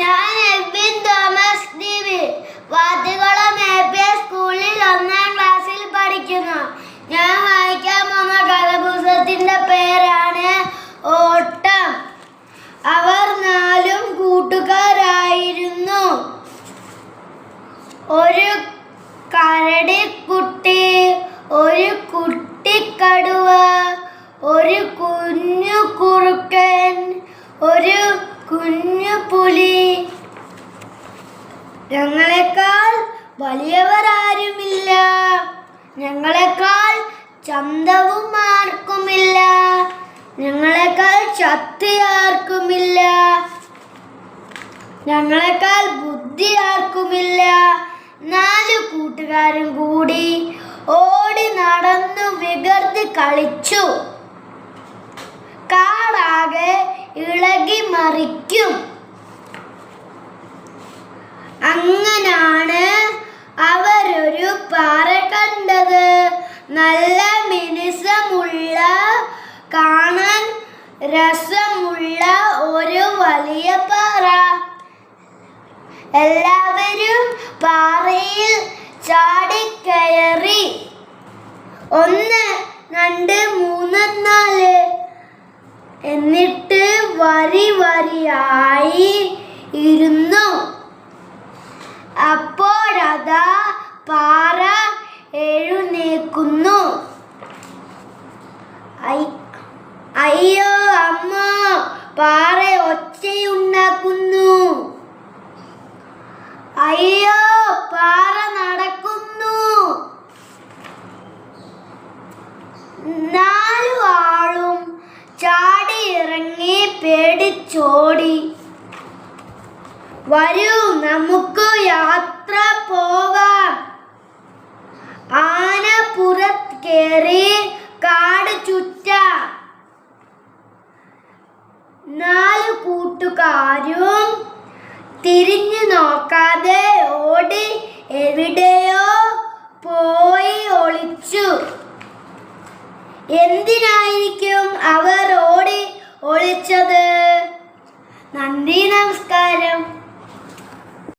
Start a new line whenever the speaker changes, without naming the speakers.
ഞാൻ Elwyn Thomas ഡിവി Vathikulam APS സ്കൂളിൽ 1ാം ക്ലാസ്സിൽ പഠിക്കുന്നു. ഞാൻ വായിക്കാൻ പോകുന്ന കഥാപുസ്തകത്തിന്റെ പേരാണ് ഓട്ടം. അവർ 4 കൂട്ടുകാരായിരുന്നു. ഒരു കരടിക്കുട്ടി, ഒരു കുട്ടിക്കടുവ, ഒരു കുഞ്ഞു കുറുക്കൻ, ഒരു കുഞ്ഞു പുലി. ഞങ്ങളെക്കാൾ വലിയവരാരുമില്ല, ഞങ്ങളെക്കാൾ ചന്തവും ആർക്കുമില്ല, ഞങ്ങളെക്കാൾ ശക്തി ആർക്കുമില്ല, ഞങ്ങളെക്കാൾ ബുദ്ധി ആർക്കുമില്ല. 4 കൂട്ടുകാരും കൂടി ഓടി നടന്നു വികൃതി കളിച്ചു. കാടാകെ ഇളകി മറിക്കും. അങ്ങനാണ് അവരൊരു പാറ കണ്ടത്. നല്ല മിനുസമുള്ള, കാണാൻ രസമുള്ള ഒരു വലിയ പാറ. എല്ലാവരും പാറയിൽ ചാടിക്കയറി. 1, 2, 3, 4 എന്നിട്ട് വരിയായി ഇരുന്നു. അപ്പോഴതാ പാറ എഴുന്നേൽക്കുന്നു. അയ്യോ അമ്മ, പാറ ഒച്ചയുണ്ടാക്കുന്നു. അയ്യോ, പാറ നടക്കുന്നു. 4 ആളും ചാടി ഇറങ്ങി പേടിച്ചോടി. വരൂ, നമുക്ക് യാത്ര പോകാം. ആന പുറത്ത് കയറി കാട് ചുറ്റാം. 4 കൂട്ടുകാരും തിരിഞ്ഞു നോക്കാതെ ഓടി എവിടെയോ പോയി ഒളിച്ചു. എന്തിനായിരിക്കും അവർ ഓടി ഒളിച്ചത്? നന്ദി, നമസ്കാരം.